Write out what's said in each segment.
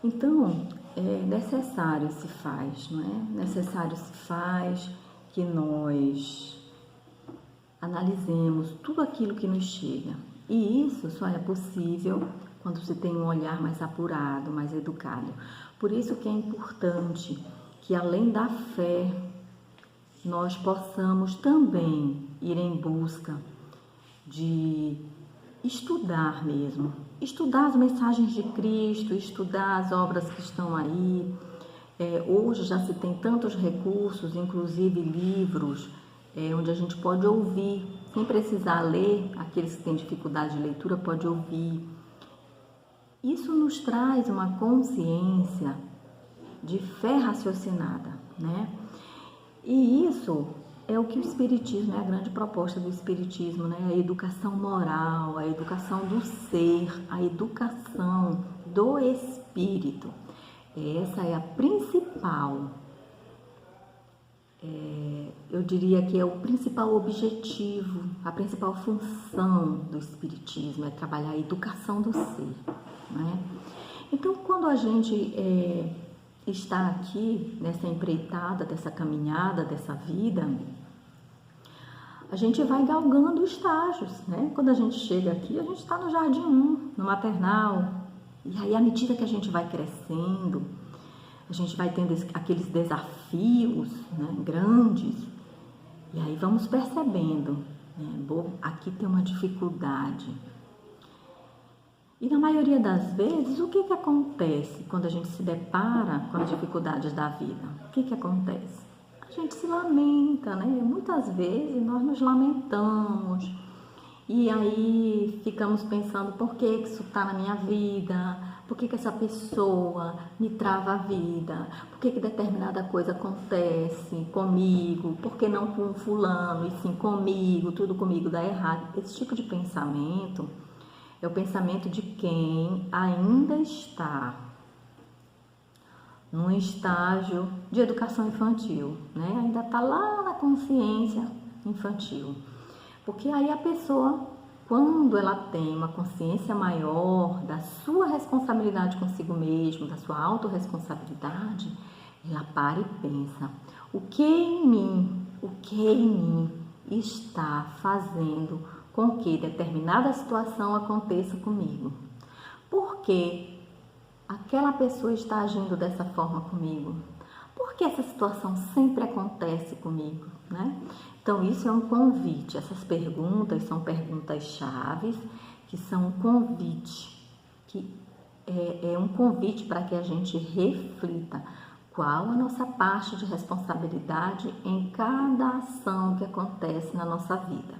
Então, é necessário se faz, não é? Necessário se faz que nós analisemos tudo aquilo que nos chega. E isso só é possível quando se tem um olhar mais apurado, mais educado. Por isso que é importante que, além da fé, nós possamos também ir em busca de estudar mesmo, estudar as mensagens de Cristo, estudar as obras que estão aí. Hoje já se tem tantos recursos, inclusive livros, onde a gente pode ouvir, sem precisar ler. Aqueles que têm dificuldade de leitura pode ouvir. Isso nos traz uma consciência de fé raciocinada, né? E isso é o que o Espiritismo, é a grande proposta do Espiritismo, né? A educação moral, a educação do ser, a educação do espírito. Essa é a principal, eu diria que é o principal objetivo, a principal função do Espiritismo, é trabalhar a educação do ser, né? Então, quando a gente está aqui nessa empreitada, dessa caminhada, dessa vida, a gente vai galgando estágios, né? Quando a gente chega aqui, a gente está no jardim 1, no maternal, e aí, à medida que a gente vai crescendo, a gente vai tendo aqueles desafios, né, grandes, e aí vamos percebendo, né? Bom, aqui tem uma dificuldade. E na maioria das vezes, o que acontece quando a gente se depara com as dificuldades da vida? O que acontece? A gente se lamenta, né? Muitas vezes nós nos lamentamos e aí ficamos pensando: por que isso está na minha vida? Por que essa pessoa me trava a vida? Por que determinada coisa acontece comigo? Por que não com fulano e sim comigo? Tudo comigo dá errado. Esse tipo de pensamento é o pensamento de quem ainda está num estágio de educação infantil, né? Ainda está lá na consciência infantil. Porque aí a pessoa, quando ela tem uma consciência maior da sua responsabilidade consigo mesmo, da sua autorresponsabilidade, ela para e pensa: o que em mim está fazendo com que determinada situação aconteça comigo? Por que aquela pessoa está agindo dessa forma comigo? Por que essa situação sempre acontece comigo, né? Então, isso é um convite. Essas perguntas são perguntas chaves, que são um convite, que é um convite para que a gente reflita qual a nossa parte de responsabilidade em cada ação que acontece na nossa vida.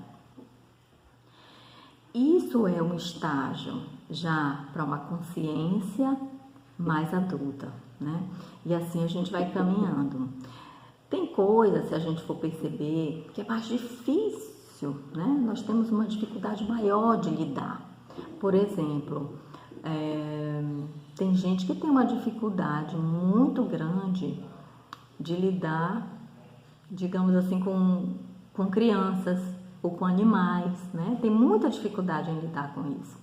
Isso é um estágio já para uma consciência mais adulta, né? E assim a gente vai caminhando. Tem coisas, se a gente for perceber, que é mais difícil, né? Nós temos uma dificuldade maior de lidar. Por exemplo, tem gente que tem uma dificuldade muito grande de lidar, digamos assim, com crianças ou com animais, né? Tem muita dificuldade em lidar com isso.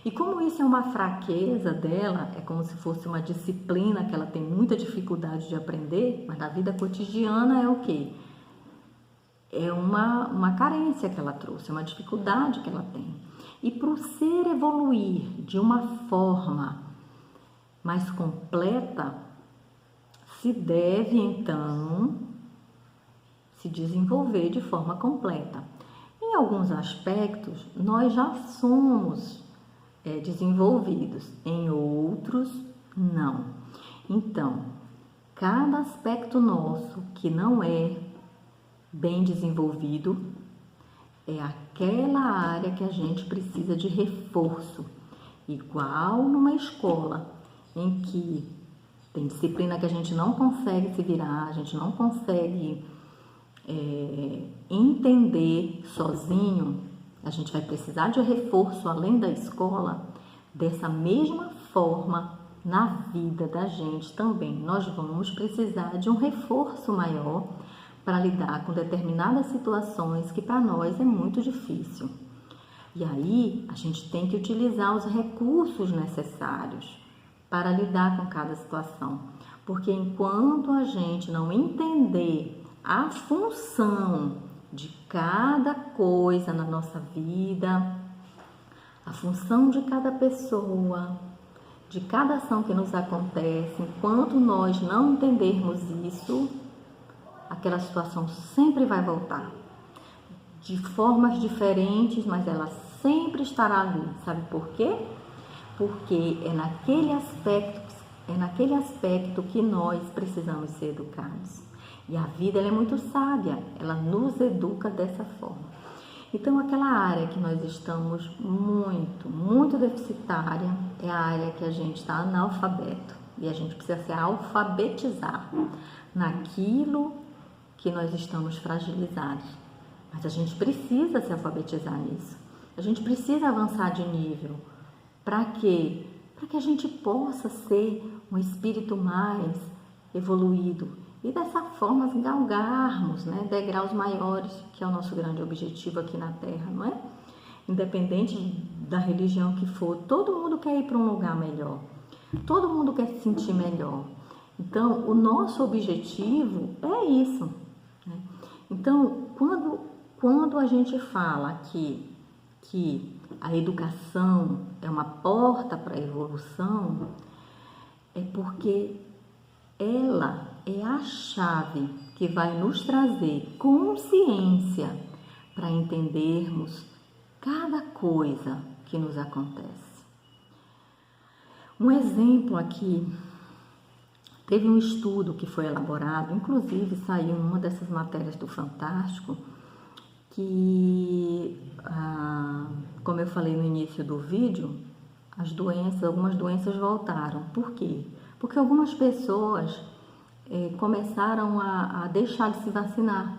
E como isso é uma fraqueza dela, é como se fosse uma disciplina que ela tem muita dificuldade de aprender, mas na vida cotidiana é o quê? É uma carência que ela trouxe, é uma dificuldade que ela tem. E para o ser evoluir de uma forma mais completa, se deve então se desenvolver de forma completa. Em alguns aspectos, nós já somos desenvolvidos, em outros, não. Então, cada aspecto nosso que não é bem desenvolvido é aquela área que a gente precisa de reforço. Igual numa escola em que tem disciplina que a gente não consegue se virar, a gente não consegue entender sozinho, a gente vai precisar de reforço além da escola. Dessa mesma forma, na vida da gente também, nós vamos precisar de um reforço maior para lidar com determinadas situações que para nós é muito difícil. E aí, a gente tem que utilizar os recursos necessários para lidar com cada situação. Porque enquanto a gente não entender a função de cada coisa na nossa vida, a função de cada pessoa, de cada ação que nos acontece, enquanto nós não entendermos isso, aquela situação sempre vai voltar. De formas diferentes, mas ela sempre estará ali. Sabe por quê? Porque é naquele aspecto que nós precisamos ser educados. E a vida ela é muito sábia, ela nos educa dessa forma. Então, aquela área que nós estamos muito deficitária é a área que a gente está analfabeto. E a gente precisa se alfabetizar naquilo que nós estamos fragilizados. Mas a gente precisa se alfabetizar nisso. A gente precisa avançar de nível. Para quê? Para que a gente possa ser um espírito mais evoluído e dessa forma galgarmos, né, degraus maiores, que é o nosso grande objetivo aqui na Terra, não é? Independente da religião que for, todo mundo quer ir para um lugar melhor, todo mundo quer se sentir melhor. Então, o nosso objetivo é isso, né? Então, quando a gente fala que a educação é uma porta para a evolução, é porque ela é a chave que vai nos trazer consciência para entendermos cada coisa que nos acontece. Um exemplo aqui, teve um estudo que foi elaborado, inclusive saiu em uma dessas matérias do Fantástico, que, como eu falei no início do vídeo, algumas doenças voltaram. Por quê? Porque algumas pessoas começaram a deixar de se vacinar,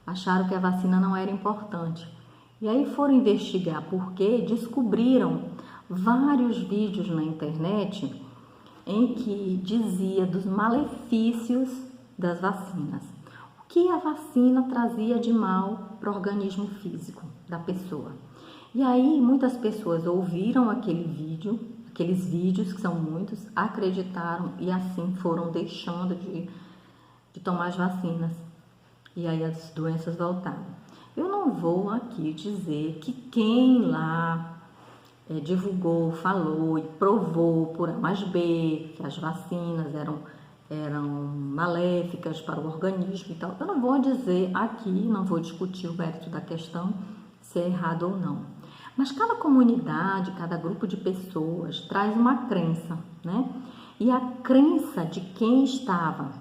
acharam que a vacina não era importante. E aí foram investigar por quê, descobriram vários vídeos na internet em que dizia dos malefícios das vacinas. O que a vacina trazia de mal para o organismo físico da pessoa. E aí muitas pessoas ouviram aqueles vídeos, que são muitos, acreditaram e assim foram deixando de tomar as vacinas. E aí as doenças voltaram. Eu não vou aqui dizer que quem lá divulgou, falou e provou por A mais B que as vacinas eram maléficas para o organismo e tal. Eu não vou dizer aqui, não vou discutir o mérito da questão, se é errado ou não. Mas cada comunidade, cada grupo de pessoas traz uma crença, né? E a crença de quem estava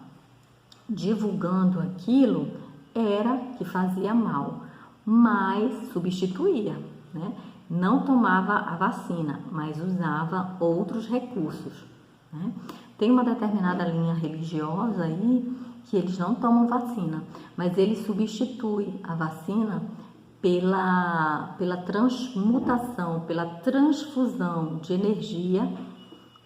divulgando aquilo era que fazia mal, mas substituía, né? Não tomava a vacina, mas usava outros recursos, né? Tem uma determinada linha religiosa aí que eles não tomam vacina, mas eles substituem a vacina pela transmutação, pela transfusão de energia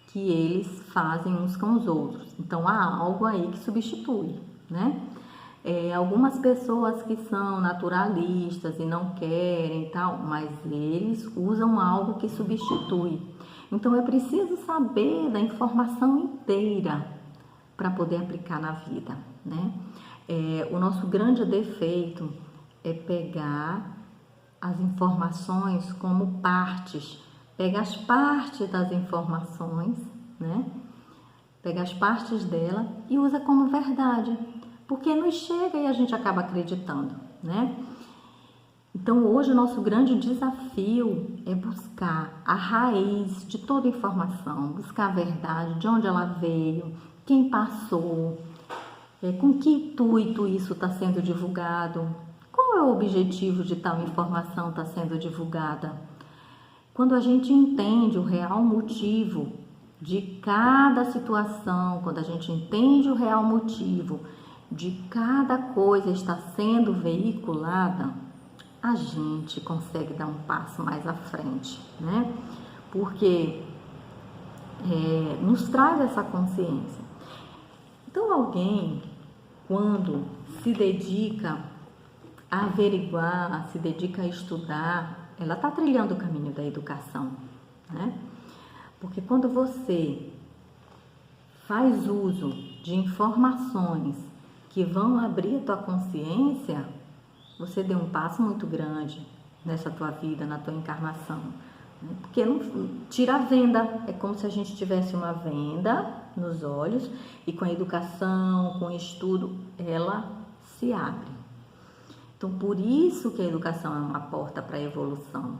que eles fazem uns com os outros. Então, há algo aí que substitui, né? Algumas pessoas que são naturalistas e não querem tal, mas eles usam algo que substitui. Então, é preciso saber da informação inteira para poder aplicar na vida, né? O nosso grande defeito é pegar as informações como partes, pegar as partes das informações, né? Pega as partes dela e usa como verdade, porque nos chega e a gente acaba acreditando, né? Então, hoje o nosso grande desafio é buscar a raiz de toda informação, buscar a verdade, de onde ela veio, quem passou, com que intuito isso está sendo divulgado, qual é o objetivo de tal informação estar sendo divulgada. Quando a gente entende o real motivo de cada situação, quando a gente entende o real motivo de cada coisa estar sendo veiculada, a gente consegue dar um passo mais à frente, né? Porque nos traz essa consciência. Então, alguém, quando se dedica a averiguar, se dedica a estudar, ela está trilhando o caminho da educação, né? Porque quando você faz uso de informações que vão abrir a tua consciência, você deu um passo muito grande nessa tua vida, na tua encarnação. Porque não tira a venda, é como se a gente tivesse uma venda nos olhos e com a educação, com o estudo, ela se abre. Então, por isso que a educação é uma porta para a evolução,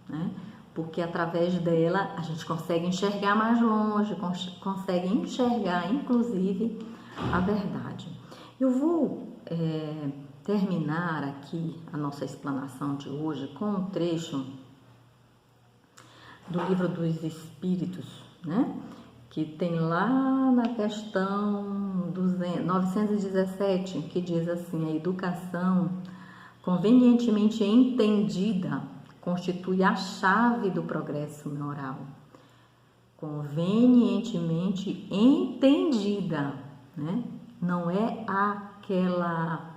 né? Porque através dela a gente consegue enxergar mais longe, consegue enxergar, inclusive, a verdade. Eu vou terminar aqui a nossa explanação de hoje com um trecho do Livro dos Espíritos, né? Que tem lá na questão 917, que diz assim: a educação convenientemente entendida constitui a chave do progresso moral. Convenientemente entendida, né? Não é aquela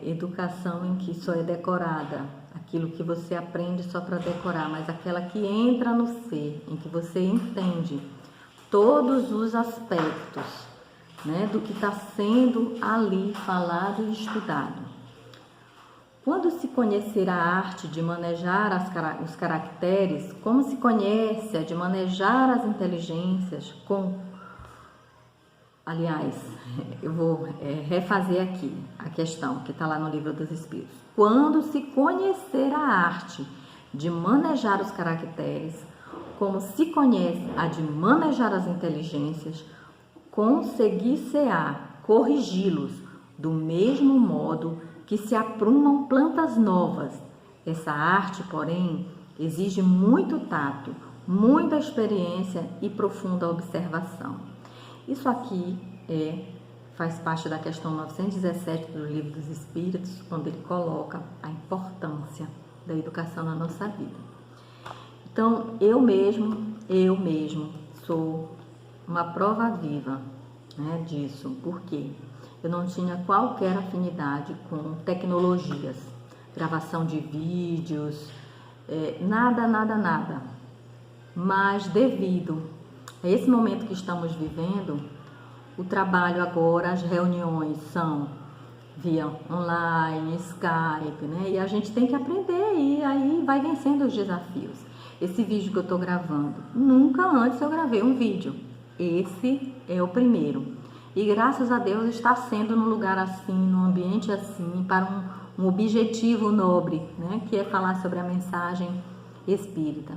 educação em que só é decorada, aquilo que você aprende só para decorar, mas aquela que entra no ser, em que você entende todos os aspectos, né, do que está sendo ali falado e estudado. Quando se conhecer a arte de manejar os caracteres, como se conhece a de manejar as inteligências, aliás, eu vou refazer aqui a questão que está lá no Livro dos Espíritos. Quando se conhecer a arte de manejar os caracteres, como se conhece a de manejar as inteligências, conseguir-se-á corrigi-los do mesmo modo que se aprumam plantas novas. Essa arte, porém, exige muito tato, muita experiência e profunda observação. Isso aqui faz parte da questão 917 do Livro dos Espíritos, quando ele coloca a importância da educação na nossa vida. Então, eu mesmo sou uma prova viva, né, disso. Por quê? Eu não tinha qualquer afinidade com tecnologias, gravação de vídeos, nada. Mas devido a esse momento que estamos vivendo, o trabalho agora, as reuniões são via online, Skype, né? E a gente tem que aprender e aí vai vencendo os desafios. Esse vídeo que eu estou gravando, nunca antes eu gravei um vídeo. Esse é o primeiro. E graças a Deus está sendo num lugar assim, num ambiente assim, para um objetivo nobre, né? Que é falar sobre a mensagem espírita.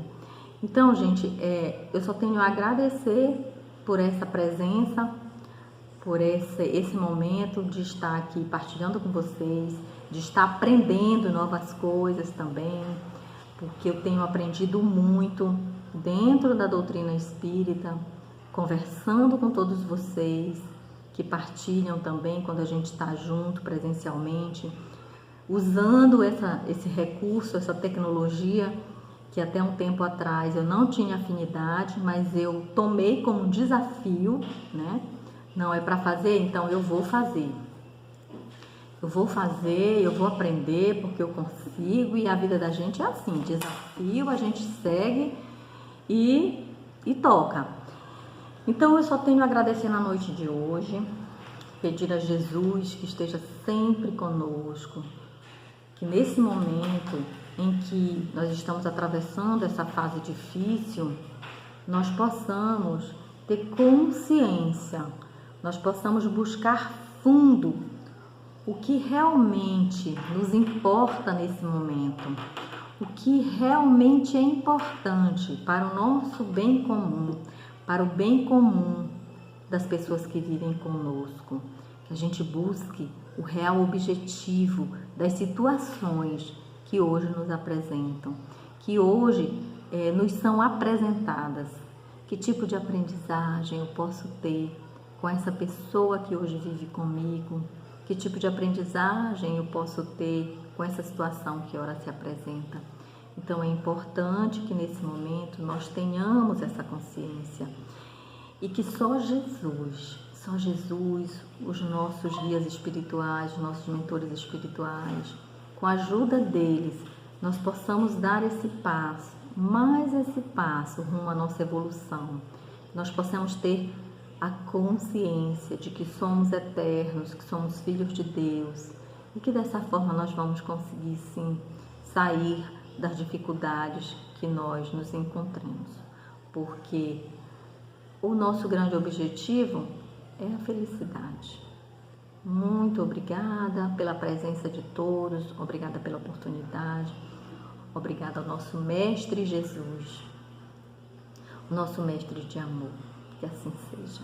Então, gente, eu só tenho a agradecer por essa presença, por esse momento de estar aqui partilhando com vocês, de estar aprendendo novas coisas também, porque eu tenho aprendido muito dentro da doutrina espírita, conversando com todos vocês, que partilham também quando a gente está junto presencialmente, usando esse recurso, essa tecnologia, que até um tempo atrás eu não tinha afinidade, mas eu tomei como um desafio, né? Não é para fazer, então eu vou fazer. Eu vou aprender porque eu consigo, e a vida da gente é assim, desafio, a gente segue e toca. Então eu só tenho a agradecer na noite de hoje, pedir a Jesus que esteja sempre conosco, que nesse momento em que nós estamos atravessando essa fase difícil, nós possamos ter consciência, nós possamos buscar fundo o que realmente nos importa nesse momento, o que realmente é importante para o nosso bem comum, para o bem comum das pessoas que vivem conosco, que a gente busque o real objetivo das situações que hoje nos apresentam, que hoje nos são apresentadas. Que tipo de aprendizagem eu posso ter com essa pessoa que hoje vive comigo? Que tipo de aprendizagem eu posso ter com essa situação que ora se apresenta? Então é importante que nesse momento nós tenhamos essa consciência e que só Jesus, os nossos guias espirituais, os nossos mentores espirituais, com a ajuda deles, nós possamos dar esse passo, mais esse passo rumo à nossa evolução. Nós possamos ter a consciência de que somos eternos, que somos filhos de Deus e que dessa forma nós vamos conseguir sim sair das dificuldades que nós nos encontramos, porque o nosso grande objetivo é a felicidade. Muito obrigada pela presença de todos, obrigada pela oportunidade, obrigada ao nosso Mestre Jesus, o nosso Mestre de amor, que assim seja.